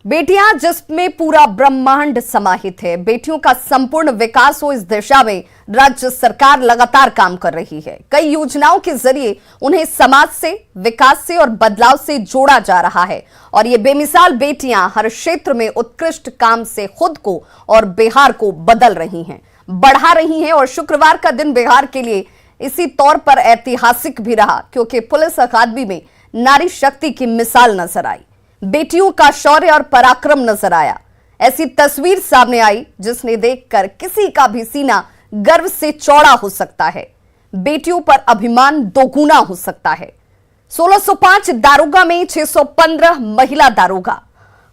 बेटियां जिसमें पूरा ब्रह्मांड समाहित है। बेटियों का संपूर्ण विकास हो, इस दिशा में राज्य सरकार लगातार काम कर रही है। कई योजनाओं के जरिए उन्हें समाज से, विकास से और बदलाव से जोड़ा जा रहा है और ये बेमिसाल बेटियां हर क्षेत्र में उत्कृष्ट काम से खुद को और बिहार को बदल रही हैं, बढ़ा रही हैं। और शुक्रवार का दिन बिहार के लिए इसी तौर पर ऐतिहासिक भी रहा, क्योंकि पुलिस अकादमी में नारी शक्ति की मिसाल नजर आई, बेटियों का शौर्य और पराक्रम नजर आया। ऐसी तस्वीर सामने आई जिसने देखकर किसी का भी सीना गर्व से चौड़ा हो सकता है। बेटियों पर अभिमान दोगुना हो सकता है। 1605 दारोगा में 615 महिला दारोगा।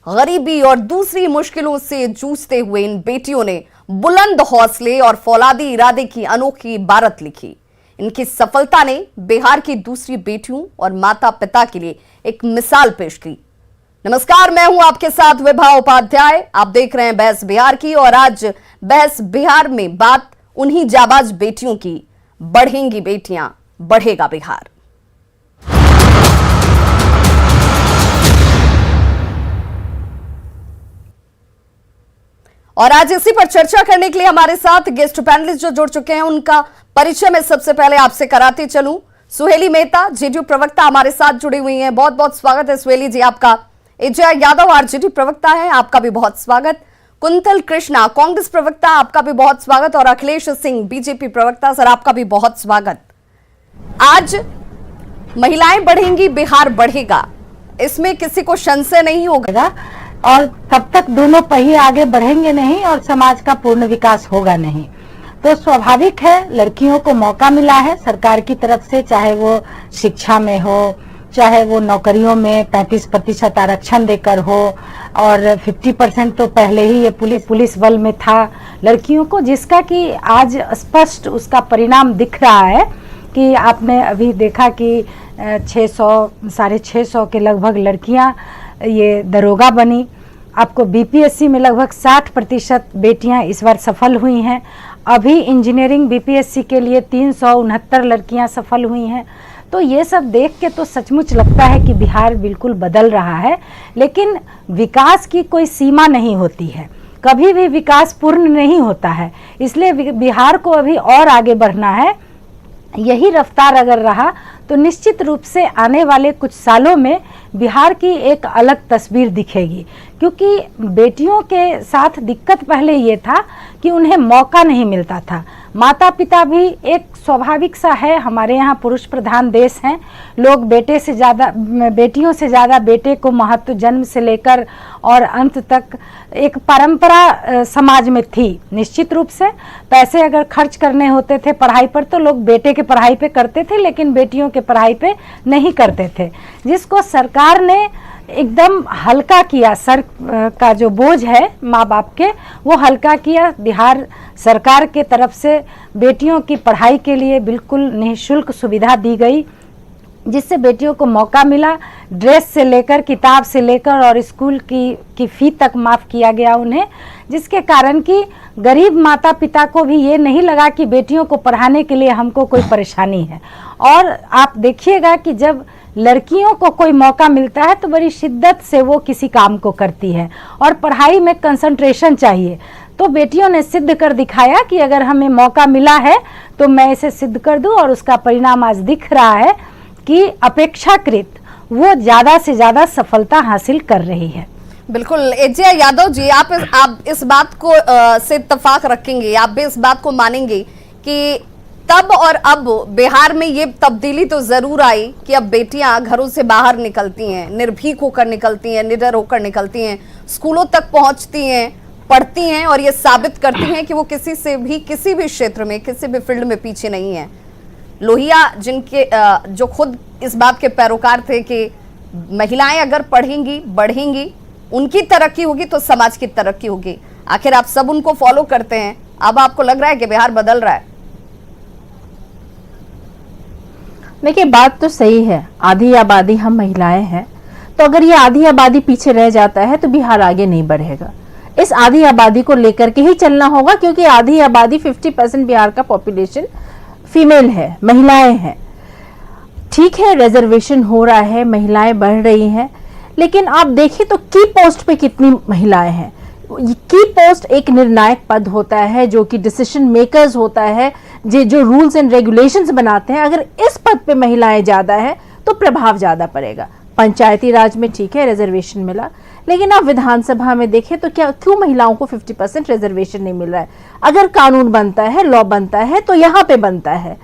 गरीबी और दूसरी मुश्किलों से जूझते हुए इन बेटियों ने बुलंद हौसले और फौलादी इरादे की अनोखी इबारत लिखी। इनकी सफलता ने बिहार की दूसरी बेटियों और माता पिता के लिए एक मिसाल पेश की। नमस्कार, मैं हूं आपके साथ विभा उपाध्याय। आप देख रहे हैं बहस बिहार की और आज बहस बिहार में बात उन्हीं जाबाज बेटियों की। बढ़ेंगी बेटियां, बढ़ेगा बिहार। और आज इसी पर चर्चा करने के लिए हमारे साथ गेस्ट पैनलिस्ट जो जुड़ चुके हैं, उनका परिचय मैं सबसे पहले आपसे कराते चलूं। सुहेली मेहता, जेडीयू प्रवक्ता, हमारे साथ जुड़ी हुई हैं। बहुत बहुत स्वागत है सुहेली जी आपका। एजे यादव आरजेडी प्रवक्ता है, आपका भी बहुत स्वागत। कुंतल कृष्णा, कांग्रेस प्रवक्ता, आपका भी बहुत स्वागत। और अखिलेश सिंह, बीजेपी प्रवक्ता, सर आपका भी बहुत स्वागत। आज महिलाएं बढ़ेंगी, बिहार बढ़ेगा, इसमें किसी को संशय नहीं होगा और तब तक दोनों पहिए आगे बढ़ेंगे नहीं और समाज का पूर्ण विकास होगा नहीं। तो स्वाभाविक है, लड़कियों को मौका मिला है सरकार की तरफ से, चाहे वो शिक्षा में हो, चाहे वो नौकरियों में 35% आरक्षण देकर हो, और 50% तो पहले ही ये पुलिस बल में था लड़कियों को, जिसका कि आज स्पष्ट उसका परिणाम दिख रहा है कि आपने अभी देखा कि 600-650 के लगभग लड़कियां ये दरोगा बनी। आपको बीपीएससी में लगभग 60% बेटियां इस बार सफल हुई हैं। अभी इंजीनियरिंग बीपीएससी के लिए 369 लड़कियां सफल हुई हैं। तो ये सब देख के तो सचमुच लगता है कि बिहार बिल्कुल बदल रहा है। लेकिन विकास की कोई सीमा नहीं होती है, कभी भी विकास पूर्ण नहीं होता है, इसलिए बिहार को अभी और आगे बढ़ना है। यही रफ्तार अगर रहा तो निश्चित रूप से आने वाले कुछ सालों में बिहार की एक अलग तस्वीर दिखेगी। क्योंकि बेटियों के साथ दिक्कत पहले ये था कि उन्हें मौका नहीं मिलता था। माता पिता भी एक स्वाभाविक सा है, हमारे यहाँ पुरुष प्रधान देश हैं, लोग बेटियों से ज़्यादा बेटे को महत्व जन्म से लेकर और अंत तक एक परंपरा समाज में थी। निश्चित रूप से पैसे अगर खर्च करने होते थे पढ़ाई पर तो लोग बेटे के पढ़ाई पे करते थे, लेकिन बेटियों के पढ़ाई पे नहीं करते थे, जिसको सरकार ने एकदम हल्का किया। सर का जो बोझ है माँ बाप के, वो हल्का किया। बिहार सरकार के तरफ से बेटियों की पढ़ाई के लिए बिल्कुल निःशुल्क सुविधा दी गई, जिससे बेटियों को मौका मिला। ड्रेस से लेकर, किताब से लेकर और स्कूल की फी तक माफ़ किया गया उन्हें, जिसके कारण कि गरीब माता पिता को भी ये नहीं लगा कि बेटियों को पढ़ाने के लिए हमको कोई परेशानी है। और आप देखिएगा कि जब लड़कियों को कोई मौका मिलता है तो बड़ी शिद्दत से वो किसी काम को करती है और पढ़ाई में कंसंट्रेशन चाहिए। तो बेटियों ने सिद्ध कर दिखाया कि अगर हमें मौका मिला है तो मैं इसे सिद्ध कर दूं, और उसका परिणाम आज दिख रहा है कि अपेक्षाकृत वो ज़्यादा से ज़्यादा सफलता हासिल कर रही है। बिल्कुल। एजे यादव जी, आप इस बात को से इत्तेफाक रखेंगे, आप भी इस बात को मानेंगे कि तब और अब बिहार में ये तब्दीली तो जरूर आई कि अब बेटियां घरों से बाहर निकलती हैं, निर्भीक होकर निकलती हैं, निडर होकर निकलती हैं, स्कूलों तक पहुंचती हैं, पढ़ती हैं और ये साबित करती हैं कि वो किसी से भी, किसी भी क्षेत्र में, किसी भी फील्ड में पीछे नहीं है। लोहिया जिनके जो खुद इस बात के पैरोकार थे कि महिलाएं अगर पढ़ेंगी, बढ़ेंगी, उनकी तरक्की होगी तो समाज की तरक्की होगी। आखिर आप सब उनको फॉलो करते हैं, अब आपको लग रहा है कि बिहार बदल रहा है? देखिए, बात तो सही है, आधी आबादी हम महिलाएं हैं, तो अगर ये आधी आबादी पीछे रह जाता है तो बिहार आगे नहीं बढ़ेगा। इस आधी आबादी को लेकर के ही चलना होगा, क्योंकि आधी आबादी 50% बिहार का पॉपुलेशन फीमेल है, महिलाएं हैं। ठीक है, रिजर्वेशन हो रहा है, महिलाएं बढ़ रही हैं, लेकिन आप देखिए तो की पोस्ट पे कितनी महिलाएं हैं। की पोस्ट एक निर्णायक पद होता है, जो कि डिसीजन मेकर्स होता है, जो रूल्स एंड रेगुलेशंस बनाते हैं। अगर इस पद पे महिलाएं ज्यादा है तो प्रभाव ज्यादा पड़ेगा। पंचायती राज में ठीक है रिजर्वेशन मिला, लेकिन आप विधानसभा में देखें तो क्यों महिलाओं को 50% रिजर्वेशन नहीं मिल रहा है? अगर कानून बनता है, लॉ बनता है, तो यहाँ पे बनता है,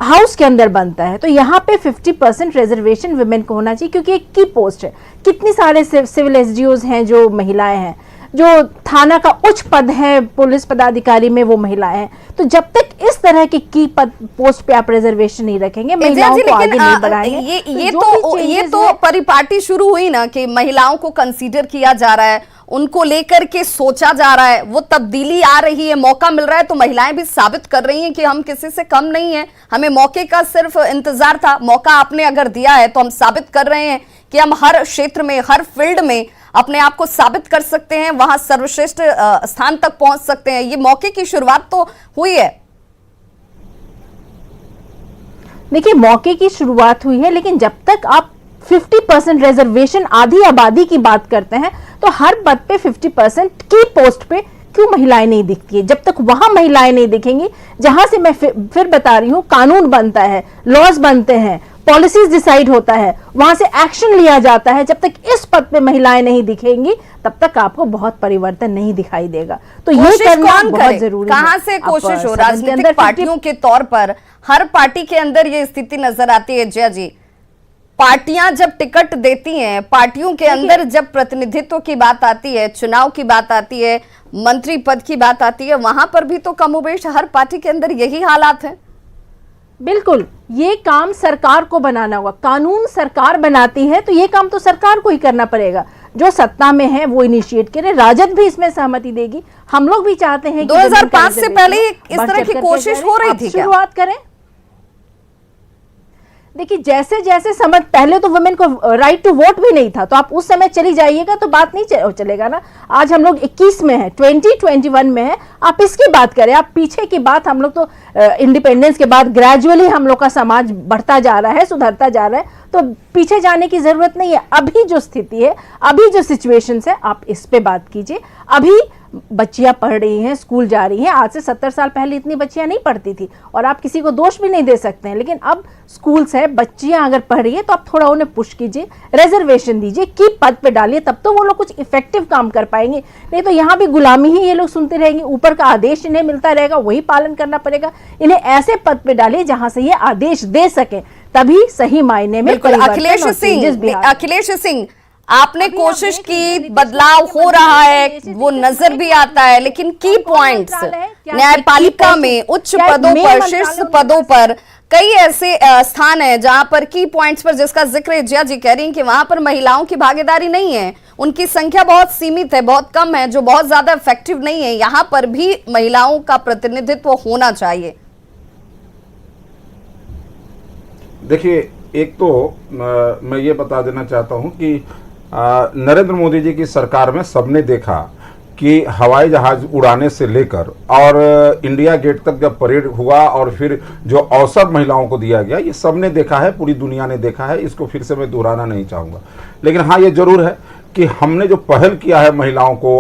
हाउस के अंदर बनता है, तो यहाँ पे 50% रिजर्वेशन वुमेन को होना चाहिए, क्योंकि एक की पोस्ट है। कितनी सारे सिविल एसडीओज हैं जो महिलाएं हैं, जो थाना का उच्च पद है पुलिस पदाधिकारी में वो महिलाएं हैं। तो जब तक इस तरह की पद पोस्ट पे आप रिजर्वेशन नहीं रखेंगे, महिलाओं को आगे नहीं बढ़ाएंगे। ये तो परिपाटी शुरू हुई ना कि महिलाओं को कंसीडर किया जा रहा है, उनको लेकर के सोचा जा रहा है, वो तब्दीली आ रही है, मौका मिल रहा है, तो महिलाएं भी साबित कर रही हैं कि हम किसी से कम नहीं है, हमें मौके का सिर्फ इंतजार था। मौका आपने अगर दिया है तो हम साबित कर रहे हैं कि हम हर क्षेत्र में, हर फील्ड में अपने आप को साबित कर सकते हैं, वहां सर्वश्रेष्ठ स्थान तक पहुंच सकते हैं। ये मौके की शुरुआत तो हुई है। देखिए, मौके की शुरुआत हुई है, लेकिन जब तक आप 50% रिजर्वेशन आधी आबादी की बात करते हैं, तो हर पद पे 50% की पोस्ट पे क्यों महिलाएं नहीं दिखती है? जब तक वहां महिलाएं नहीं दिखेंगी, जहां से मैं फिर बता रही हूं, कानून बनता है, लॉज बनते हैं, पॉलिसीज डिसाइड होता है, वहां से एक्शन लिया जाता है, जब तक इस पद पे महिलाएं नहीं दिखेंगी तब तक आपको बहुत परिवर्तन नहीं दिखाई देगा। तो ये करना बहुत जरूरी है। कहां से कोशिश हो? राजनीतिक पार्टियों के तौर पर हर पार्टी के अंदर ये स्थिति नजर आती है। जया जी, पार्टियां जब टिकट देती हैं, पार्टियों के अंदर जब प्रतिनिधित्व की बात आती है, चुनाव की बात आती है, मंत्री पद की बात आती है, वहां पर भी तो कमोबेश हर पार्टी के अंदर यही हालात है। बिल्कुल, ये काम सरकार को बनाना होगा। कानून सरकार बनाती है, तो ये काम तो सरकार को ही करना पड़ेगा। जो सत्ता में है वो इनिशिएट करे, राजद भी इसमें सहमति देगी। हम लोग भी चाहते हैं 2005 से पहले इस तरह की कोशिश हो रही थी क्या? शुरुआत करें। देखिए, जैसे जैसे समझ, पहले तो वुमेन को राइट टू वोट भी नहीं था, तो आप उस समय चली जाइएगा तो बात नहीं चलेगा ना। आज हम लोग 21 में है, 2021 में है, आप इसकी बात करें। आप पीछे की बात, हम लोग तो इंडिपेंडेंस के बाद ग्रेजुअली हम लोग का समाज बढ़ता जा रहा है, सुधरता जा रहा है, तो पीछे जाने की जरूरत नहीं है। अभी जो स्थिति है, अभी जो सिचुएशन है, आप इस पे बात कीजिए। अभी बच्चियां पढ़ रही हैं, स्कूल जा रही हैं। आज से 70 साल पहले इतनी बच्चियां नहीं पढ़ती थी, और आप किसी को दोष भी नहीं दे सकते हैं। लेकिन अब स्कूल्स है, बच्चियां अगर पढ़ रही है तो आप थोड़ा उन्हें पुश कीजिए, रिजर्वेशन दीजिए, की पद पे डालिए, तब तो वो लोग कुछ इफेक्टिव काम कर पाएंगे। नहीं तो यहाँ भी गुलामी ही ये लोग सुनते रहेंगे, ऊपर का आदेश इन्हें मिलता रहेगा, वही पालन करना पड़ेगा। इन्हें ऐसे पद पे डालिए जहां से ये आदेश दे सके, तभी सही मायने में अखिलेश सिंह, आपने कोशिश की, बदलाव हो रहा है, वो नजर भी आता है, लेकिन की पॉइंट्स न्यायपालिका में उच्च पदों पर, शीर्ष पदों पर कई ऐसे स्थान हैं जहां पर की पॉइंट्स पर, जिसका जिक्र जया जी कह रही हैं कि वहां पर महिलाओं की भागीदारी नहीं है, उनकी संख्या बहुत सीमित है, बहुत कम है, जो बहुत ज्यादा इफेक्टिव नहीं है। यहां पर भी महिलाओं का प्रतिनिधित्व होना चाहिए। देखिए, एक तो मैं ये बता देना चाहता हूं कि नरेंद्र मोदी जी की सरकार में सबने देखा कि हवाई जहाज उड़ाने से लेकर और इंडिया गेट तक जब परेड हुआ और फिर जो अवसर महिलाओं को दिया गया, ये सबने देखा है, पूरी दुनिया ने देखा है। इसको फिर से मैं दोहराना नहीं चाहूँगा, लेकिन हाँ, ये जरूर है कि हमने जो पहल किया है महिलाओं को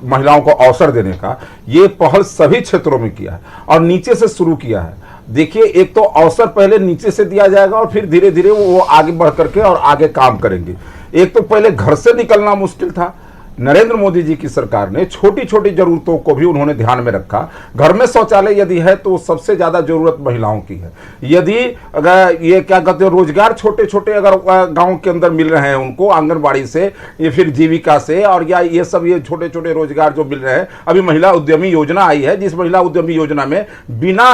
महिलाओं को अवसर देने का, ये पहल सभी क्षेत्रों में किया है और नीचे से शुरू किया है। देखिए, एक तो अवसर पहले नीचे से दिया जाएगा और फिर धीरे धीरे वो आगे बढ़ करके और आगे काम करेंगे। एक तो पहले घर से निकलना मुश्किल था, नरेंद्र मोदी जी की सरकार ने छोटी छोटी जरूरतों को भी उन्होंने ध्यान में रखा। घर में शौचालय यदि है तो सबसे ज्यादा जरूरत महिलाओं की है। यदि अगर ये क्या कहते हैं, रोजगार छोटे छोटे अगर गांव के अंदर मिल रहे हैं उनको, आंगनबाड़ी से, ये फिर जीविका से, और या ये सब ये छोटे छोटे रोजगार जो मिल रहे हैं। अभी महिला उद्यमी योजना आई है, जिस महिला उद्यमी योजना में बिना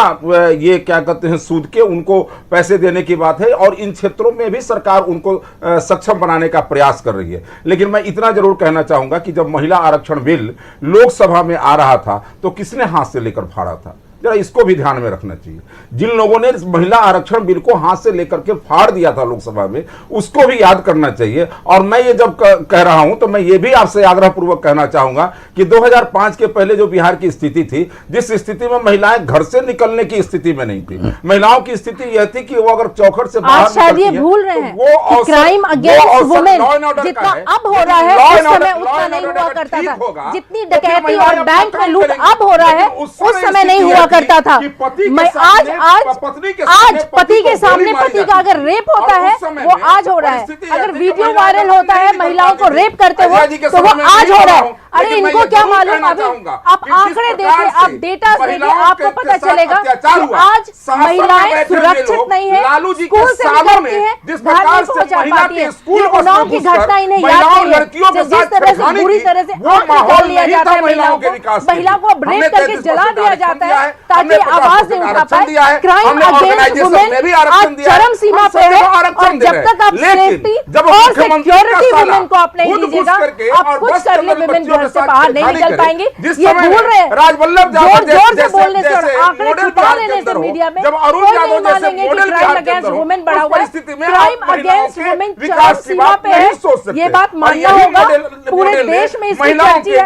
ये क्या कहते हैं सूद के उनको पैसे देने की बात है, और इन क्षेत्रों में भी सरकार उनको सक्षम बनाने का प्रयास कर रही है। लेकिन मैं इतना जरूर कहना चाहूंगा कि जब महिला आरक्षण बिल लोकसभा में आ रहा था तो किसने हाथ से लेकर फाड़ा था? जरा इसको भी ध्यान में रखना चाहिए। जिन लोगों ने इस महिला आरक्षण बिल को हाथ से लेकर के फाड़ दिया था लोकसभा में, उसको भी याद करना चाहिए। और मैं ये जब कह रहा हूं तो मैं ये भी आपसे आग्रह पूर्वक कहना चाहूंगा कि 2005 के पहले जो बिहार की स्थिति थी, जिस स्थिति में महिलाएं घर से निकलने की स्थिति में नहीं थी, महिलाओं की स्थिति यह थी कि वो अगर चौखट से बाहर आज शायद ये निकलती हैं, भूल रहे तो हैं वो कि क्राइम अगेंस्ट वुमेन जितना अब हो रहा है उस समय उतना नहीं हुआ करता था। जितनी डकैती और बैंक में लूट अब हो रहा है उस समय नहीं हुआ करता था। मैं आज पति के सामने पति का अगर रेप होता है वो आज हो रहा है। अगर वीडियो वायरल होता है महिलाओं को रेप करते हुए तो वो आज हो रहा है। अरे इनको क्या मालूम, अभी आप आंकड़े देखिए, आप डेटा देखिए, आपको पता चलेगा कि आज महिलाएं सुरक्षित नहीं है, स्कूल से निकलती है, घर नहीं पहुंचा पाती है। ये उन्नाव की घटना इन्हें याद नहीं है, जिस तरह से बुरी तरह से आग निकाल लिया जाता है महिलाओं को ब्रेक करके जला दिया जाता है ताकि आवाज नहीं उठा पाए। क्राइम अगेंस्ट वुमेन आज चरम सीमा पे है और जब तक आप सेफ्टी और सिक्योरिटी वुमेन को आप नहीं दीजिएगा, आप कुछ कर ले वुमेन घर से बाहर नहीं निकल पाएंगे। ये भूल रहे हैं, जोर से बोलने से और आंकड़े छुपा लेने से मीडिया में कोई नहीं मानेंगे कि क्राइम अगेंस्ट वुमेन बढ़ा हुआ है। क्राइम अगेंस्ट वुमेन चरम सीमा पे है, ये बात मानना होगा। पूरे देश में इसकी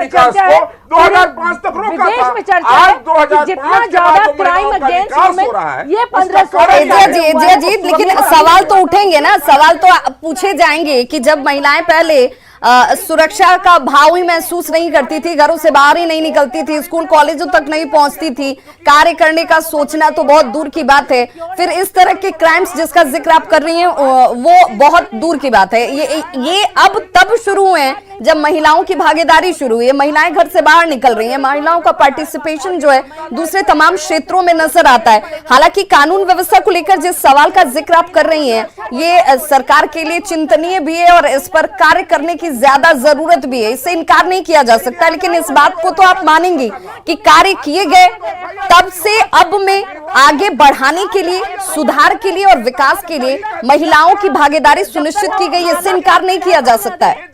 चर्चा है, 2005 तक रोका विदेश था, में चर्चा आज है कि 2005 जितना के ज्यादा बाद तो क्राइम महिलाओं का अगेंस्ट विकास वुमेन हो रहा है। ये उसका 1500 जी, लेकिन सवाल तो उठेंगे ना, सवाल तो पूछे जाएंगे कि जब महिलाएं पहले सुरक्षा का भाव ही महसूस नहीं करती थी, घरों से बाहर ही नहीं निकलती थी, स्कूल कॉलेजों तक नहीं पहुंचती थी, कार्य करने का सोचना तो बहुत दूर की बात है, फिर इस तरह के क्राइम्स जिसका जिक्र आप कर रही हैं वो बहुत दूर की बात है। ये अब तब शुरू हुए हैं जब महिलाओं की भागीदारी शुरू हुई है, महिलाएं घर से बाहर निकल रही हैं, महिलाओं का पार्टिसिपेशन जो है दूसरे तमाम क्षेत्रों में नजर आता है। हालांकि कानून व्यवस्था को लेकर जिस सवाल का जिक्र आप कर रही हैं ये सरकार के लिए चिंतनीय भी है और इस पर कार्य करने की ज्यादा जरूरत भी है, इससे इनकार नहीं किया जा सकता। लेकिन इस बात को तो आप मानेंगी कि कार्य किए गए तब से अब में आगे बढ़ाने के लिए, सुधार के लिए और विकास के लिए महिलाओं की भागीदारी सुनिश्चित की गई, इससे इनकार नहीं किया जा सकता है।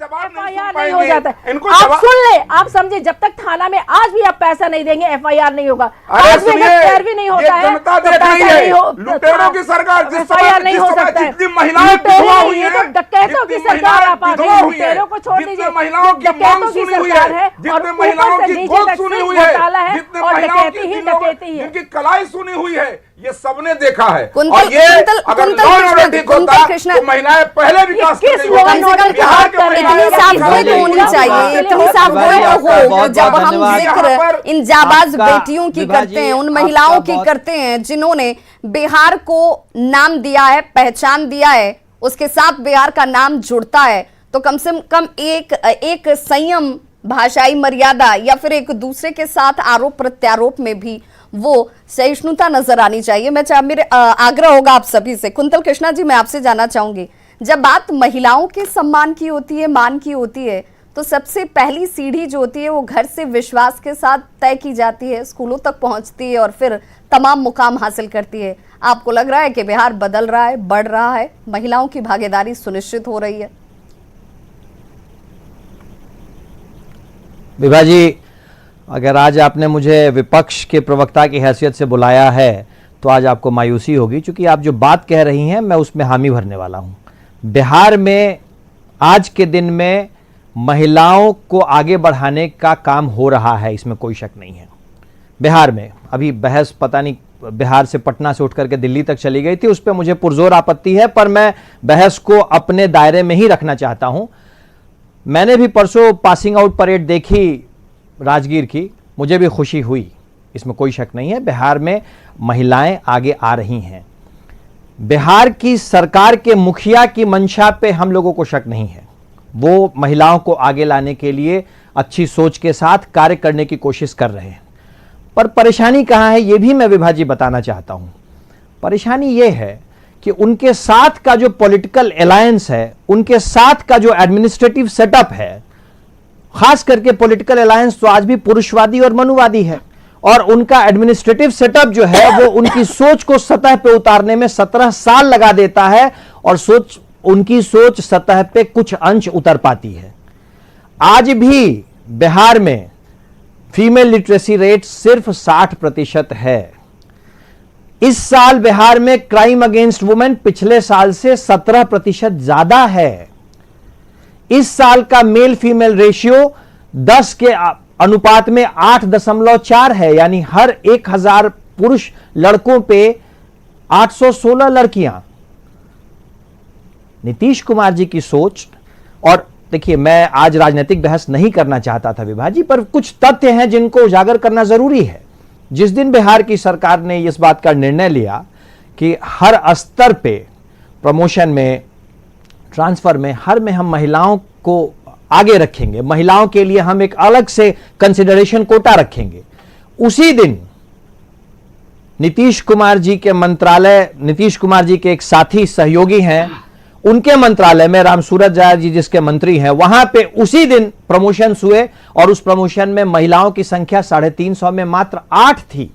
नहीं हो जाता है। आप सुन ले, आप समझे, जब तक थाना में आज भी आप पैसा नहीं देंगे एफआईआर नहीं होगा। आज भी अगर पैरवी नहीं होता है जनता तो देख रही पैसा है, नहीं हो, लुटेरों की सरकार जिस एफआईआर नहीं हो सकता है। जितनी महिलाएं विधवा हुई ये तो हैं, डकैतों की सरकार आप आ गई, लुटेरों को छोड़ दीजिए, महिलाओं की मांग डकैतों की सुनी हुई सरकार है, है और जितने महिलाओं ऊपर से की नीचे गोद तक सुनी सिर्फ हुई है, घोटाला है जितने और महिलाओं डकैती ही की डकैती है। जिनकी कलाई सुनी हुई है, ये सबने देखा है। कुंतल- और ये कुंतल- अगर quintal law and Krishna- order ठीक कुंतल होता कृष्णा- तो महिलाएं पहले विकास कर किस रही लॉ एंड होती। ऑर्डर की बिहार बात के कर रहे हैं? महिलाएं इतनी साफ तो होनी चाहिए, इतनी साफ हो जब हम जिक्र इन जाबाज बेटियों की करते हैं, उन महिलाओं की करते हैं जिन्होंने बिहार को नाम दिया है, पहचान दिया है, उसके साथ बिहार का नाम जुड़ता है, तो कम से कम एक संयम, भाषाई मर्यादा या फिर एक दूसरे के साथ आरोप प्रत्यारोप में भी वो सहिष्णुता नजर आनी चाहिए। मेरे आग्रह होगा आप सभी से। कुंतल कृष्णा जी, मैं आपसे जानना चाहूंगी, जब बात महिलाओं के सम्मान की होती है, मान की होती है, तो सबसे पहली सीढ़ी जो होती है वो घर से विश्वास के साथ तय की जाती है, स्कूलों तक पहुंचती है और फिर तमाम मुकाम हासिल करती है। आपको लग रहा है कि बिहार बदल रहा है, बढ़ रहा है, महिलाओं की भागीदारी सुनिश्चित हो रही है? विभा जी, अगर आज आपने मुझे विपक्ष के प्रवक्ता की हैसियत से बुलाया है तो आज आपको मायूसी होगी, क्योंकि आप जो बात कह रही हैं मैं उसमें हामी भरने वाला हूं। बिहार में आज के दिन में महिलाओं को आगे बढ़ाने का काम हो रहा है, इसमें कोई शक नहीं है। बिहार में अभी बहस पता नहीं बिहार से पटना से उठ करके दिल्ली तक चली गई थी, उस पर मुझे पुरजोर आपत्ति है, पर मैं बहस को अपने दायरे में ही रखना चाहता हूं। मैंने भी परसों पासिंग आउट परेड देखी राजगीर की, मुझे भी खुशी हुई, इसमें कोई शक नहीं है। बिहार में महिलाएं आगे आ रही हैं। बिहार की सरकार के मुखिया की मंशा पे हम लोगों को शक नहीं है, वो महिलाओं को आगे लाने के लिए अच्छी सोच के साथ कार्य करने की कोशिश कर रहे हैं। पर परेशानी कहाँ है, ये भी मैं विभा जी बताना चाहता हूं। परेशानी ये है कि उनके साथ का जो पॉलिटिकल अलायंस है, उनके साथ का जो एडमिनिस्ट्रेटिव सेटअप है, खास करके पॉलिटिकल अलायंस तो आज भी पुरुषवादी और मनुवादी है, और उनका एडमिनिस्ट्रेटिव सेटअप जो है वो उनकी सोच को सतह पे उतारने में 17 साल लगा देता है, और उनकी सोच सतह पे कुछ अंश उतर पाती है। आज भी बिहार में फीमेल लिटरेसी रेट सिर्फ 60% है। इस साल बिहार में क्राइम अगेंस्ट वुमेन पिछले साल से 17% ज्यादा है। इस साल का मेल फीमेल रेशियो 10 के अनुपात में 8.4 है, यानी हर 1000 पुरुष लड़कों पे 816 लड़कियां। नीतीश कुमार जी की सोच, और देखिए मैं आज राजनीतिक बहस नहीं करना चाहता था विभा जी, पर कुछ तथ्य हैं जिनको उजागर करना जरूरी है। जिस दिन बिहार की सरकार ने इस बात का निर्णय लिया कि हर स्तर पे प्रमोशन में, ट्रांसफर में, हर में हम महिलाओं को आगे रखेंगे, महिलाओं के लिए हम एक अलग से कंसिडरेशन कोटा रखेंगे, उसी दिन नीतीश कुमार जी के मंत्रालय, नीतीश कुमार जी के एक साथी सहयोगी हैं, उनके मंत्रालय में रामसूरत जायद जी जिसके मंत्री हैं, वहां पे उसी दिन प्रमोशन हुए और उस प्रमोशन में महिलाओं की संख्या 350 में मात्र 8 थी।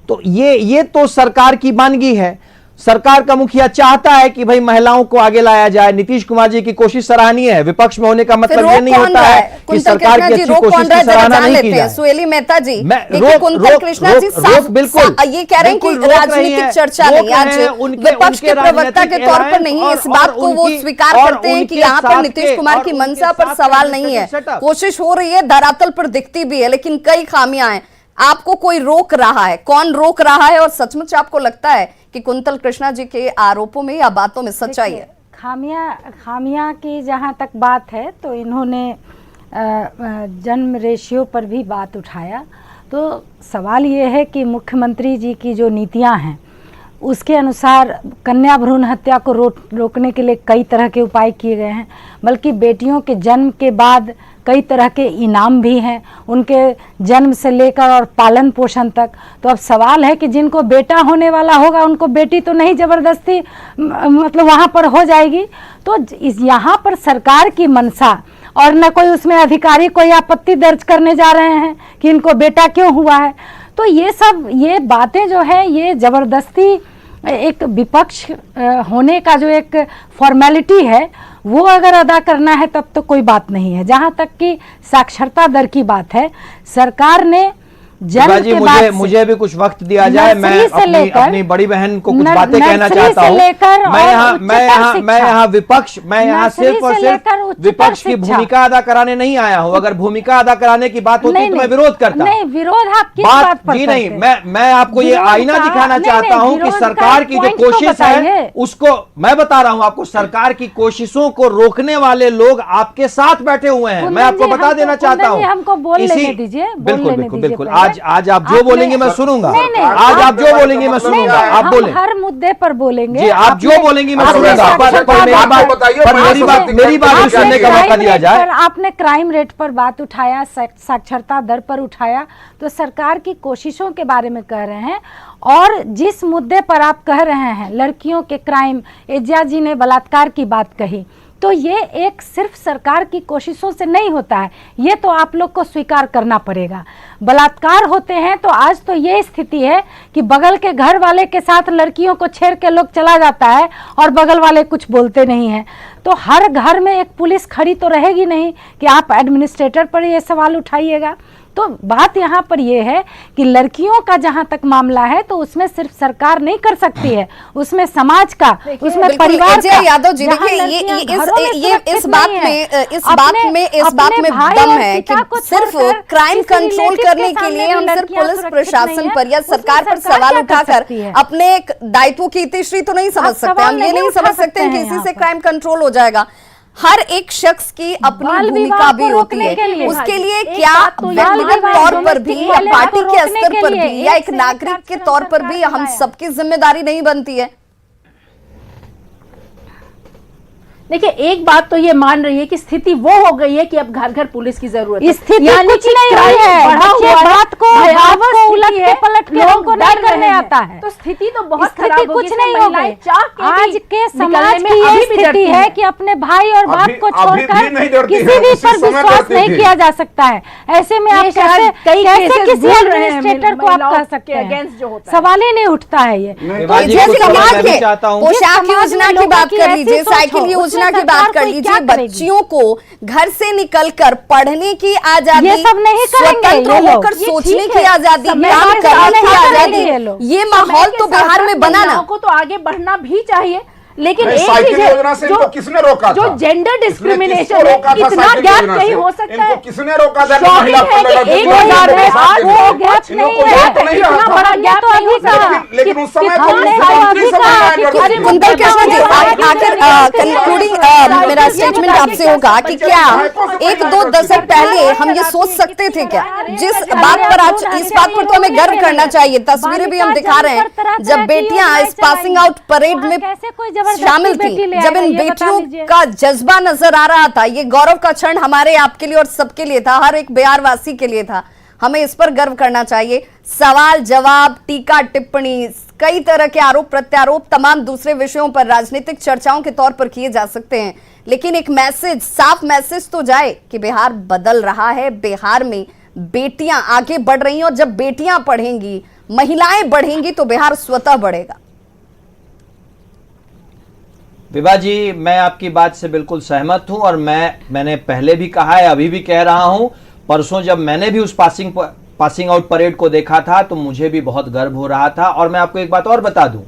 तो ये तो सरकार की मानगी है। सरकार का मुखिया चाहता है कि भाई महिलाओं को आगे लाया जाए। नीतीश कुमार जी की कोशिश सराहनीय है। विपक्ष में होने का मतलब ये नहीं होता है कि सरकार की अच्छी कोशिश की सराहना नहीं की जाए। सुहेली मेहता जी, देखिए कुंतल कृष्णा जी बिल्कुल ये कह रहे हैं कि राजनीतिक चर्चा नहीं, आज विपक्ष के प्रवक्ता के तौर पर नहीं है, इस बात को वो स्वीकार करते हैं कि यहाँ पर नीतीश कुमार की मंशा पर सवाल नहीं है, कोशिश हो रही है, धरातल पर दिखती भी है, लेकिन कई खामियां हैं। आपको कोई रोक रहा है, कौन रोक रहा है, और सचमुच आपको लगता है कि कुंतल कृष्णा जी के आरोपों में या बातों में सच्चाई है? खामियां की जहां तक बात है तो इन्होंने जन्म रेशियो पर भी बात उठाया। तो सवाल ये है कि मुख्यमंत्री जी की जो नीतियां हैं उसके अनुसार कन्या भ्रूण हत्या को रोकने के लिए कई तरह के उपाय किए गए हैं, बल्कि बेटियों के जन्म के बाद कई तरह के इनाम भी हैं, उनके जन्म से लेकर और पालन पोषण तक। तो अब सवाल है कि जिनको बेटा होने वाला होगा उनको बेटी तो नहीं ज़बरदस्ती मतलब वहाँ पर हो जाएगी। तो यहाँ पर सरकार की मंशा, और न कोई उसमें अधिकारी कोई आपत्ति दर्ज करने जा रहे हैं कि इनको बेटा क्यों हुआ है। तो ये बातें जो है ये ज़बरदस्ती एक विपक्ष होने का जो एक फॉर्मेलिटी है वो अगर अदा करना है तब तो कोई बात नहीं है। जहाँ तक कि साक्षरता दर की बात है, सरकार ने जन्म के बाद मुझे भी कुछ वक्त दिया जाए, मैं अपनी बड़ी बहन को कुछ बातें कहना चाहता हूँ। मैं यहाँ विपक्ष, मैं यहाँ सिर्फ और सिर्फ विपक्ष की भूमिका अदा कराने नहीं आया हूँ। अगर भूमिका अदा कराने की बात होती तो मैं विरोध करता। नहीं, विरोध आप किस बात पर? जी नहीं, मैं आपको ये आईना दिखाना चाहता हूँ कि सरकार की जो कोशिश है उसको मैं बता रहा हूँ आपको। सरकार की कोशिशों को रोकने वाले लोग आपके साथ बैठे हुए हैं, मैं आपको बता देना चाहता हूँ। हमको बोल लेने दीजिए, बिल्कुल। आज आप जो बोलेंगे मैं सुनूंगा। आज आप जो बोलेंगे मैं सुनूंगा। आप बोलें, हर मुद्दे पर बोलेंगे जी, आप जो बोलेंगे मैं सुनूंगा। मेरी बात सुनने का मौका दिया जाए। आपने क्राइम रेट पर बात उठाया, साक्षरता दर पर उठाया, तो सरकार की कोशिशों के बारे में कह रहे हैं। और जिस मुद्दे पर आप कह रहे हैं लड़कियों के क्राइम, एजिया जी ने बलात्कार की बात कही, तो ये एक सिर्फ सरकार की कोशिशों से नहीं होता है, ये तो आप लोग को स्वीकार करना पड़ेगा। बलात्कार होते हैं तो आज तो ये स्थिति है कि बगल के घर वाले के साथ लड़कियों को छेड़ के लोग चला जाता है और बगल वाले कुछ बोलते नहीं हैं। तो हर घर में एक पुलिस खड़ी तो रहेगी नहीं कि आप एडमिनिस्ट्रेटर पर ये सवाल उठाइएगा। तो बात यहाँ पर ये है कि लड़कियों का जहाँ तक मामला है तो उसमें सिर्फ सरकार नहीं कर सकती है, उसमें समाज का, उसमें परिवार का। यादव जी देखिए, ये इस बात में दम है कि सिर्फ क्राइम कंट्रोल करने के लिए हम सिर्फ पुलिस प्रशासन पर या सरकार पर सवाल उठाकर अपने एक दायित्व की इतिश्री तो नहीं समझ सकते। हम ये नहीं समझ सकते कि इसी से क्राइम कंट्रोल हो जाएगा। हर एक शख्स की अपनी भूमिका भी होती है, उसके लिए क्या व्यक्तिगत तौर पर भी या पार्टी के स्तर पर भी या एक नागरिक के तौर पर भी हम सबकी जिम्मेदारी नहीं बनती है? देखिए, एक बात तो ये मान रही है कि स्थिति वो हो गई है कि अब घर घर पुलिस की जरूरत है। स्थिति कुछ नहीं है, बात को उलट के पलट के हमको नहीं करने आता है। तो स्थिति तो बहुत खराब हो कुछ नहीं हो गई। आज के समाज की ये स्थिति है कि अपने भाई और बाप को छोड़कर किसी भी पर विश्वास नहीं किया जा सकता है। ऐसे में आप कैसे किसी एडमिनिस्ट्रेटर को आप कह सकते हैं? सवाल ही नहीं उठता है। ये पोशाक योजना की बात कर लीजिए, साइकिल योजना योजना की बात कर लीजिए, बच्चियों को घर से निकलकर पढ़ने की आजादी, ये सब नहीं करेंगे स्वतंत्र ये लोग। होकर ये सोचने ठीक की है, आजादी, समय काम के साथ करने की नहीं करेंगे आजादी, ये लोग। ये माहौल तो बिहार में बना ना। महिलाओं को तो आगे बढ़ना भी चाहिए, लेकिन एक साइकिल चीज है, योजना से इनको किसने रोका जो था? जेंडर इसने डिस्क्रिमिनेशन किसको है, रोका था इतना साइकिल गैप योजना नहीं से? हो सकता इनको है। किसने रोका था? शॉकिंग महिला है कि पहले 1000 में साथ वो में गैप इनको नहीं कोई है, गैप नहीं इतना रहा था। बड़ा गैप तो नहीं अभी होता कहा। है। लेकिन उस समय कितना तो नहीं मुख्यमंत्री अभी सब कहा न्याय कि करते अरे थे। कुंतल कृष्ण जी, आखिर कंक्लूडिंग मेरा स्टेटमेंट आपसे होगा कि क्या 1-2 दशक पहले हम ये सोच सकते थे क्या? जिस बात पर आज, इस बात पर तो हमें गर्व करना चाहिए, तस्वीरें भी हम दिखा रहे हैं, जब बेटियां इस पासिंग आउट परेड में शामिल थी, जब इन बेटियों का जज्बा नजर आ रहा था, ये गौरव का क्षण हमारे आपके लिए और सबके लिए था, हर एक बिहार वासी के लिए था। हमें इस पर गर्व करना चाहिए। सवाल जवाब, टीका टिप्पणी, कई तरह के आरोप प्रत्यारोप, तमाम दूसरे विषयों पर राजनीतिक चर्चाओं के तौर पर किए जा सकते हैं, लेकिन एक मैसेज, साफ मैसेज तो जाए कि बिहार बदल रहा है, बिहार में बेटियां आगे बढ़ रही हैं, और जब बेटियां पढ़ेंगी, महिलाएं बढ़ेंगी, तो बिहार स्वतः बढ़ेगा। विभा जी, मैं आपकी बात से बिल्कुल सहमत हूं, और मैंने पहले भी कहा है, अभी भी कह रहा हूं। परसों जब मैंने भी उस पासिंग आउट परेड को देखा था तो मुझे भी बहुत गर्व हो रहा था। और मैं आपको एक बात और बता दूं,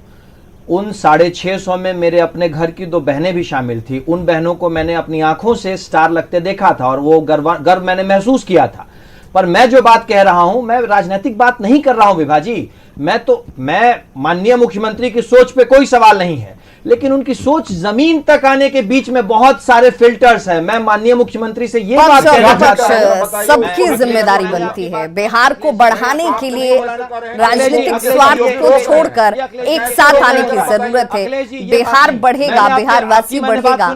उन 650 में मेरे अपने घर की 2 बहनें भी शामिल थी। उन बहनों को मैंने अपनी आंखों से स्टार लगते देखा था, और वो गर्व मैंने महसूस किया था। पर मैं जो बात कह रहा हूं, मैं राजनीतिक बात नहीं कर रहा हूं विभा जी। मैं माननीय मुख्यमंत्री की सोच पे कोई सवाल नहीं है, लेकिन उनकी सोच जमीन तक आने के बीच में बहुत सारे फिल्टर्स हैं। मैं माननीय मुख्यमंत्री से ये बात कहना चाहता हूं, सबकी जिम्मेदारी बनती है बिहार को बढ़ाने के लिए, राजनीतिक स्वार्थ को छोड़कर एक साथ आने की जरूरत है। बिहार बढ़ेगा, बिहार वासी बढ़ेगा,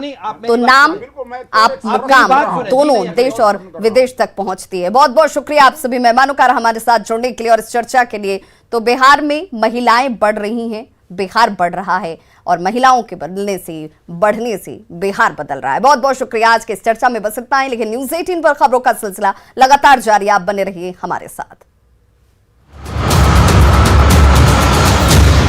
तो नाम, आप मुकाम दोनों देश और विदेश तक पहुंचती है। बहुत बहुत शुक्रिया आप सभी मेहमानों का हमारे साथ जुड़ने के लिए और इस चर्चा के लिए। तो बिहार में महिलाएं बढ़ रही हैं, बिहार बढ़ रहा है, और महिलाओं के बदलने से, बढ़ने से बिहार बदल रहा है। बहुत बहुत शुक्रिया। आज के इस चर्चा में बस इतना ही, लेकिन न्यूज़ 18 पर खबरों का सिलसिला लगातार जारी, आप बने रहिए हमारे साथ।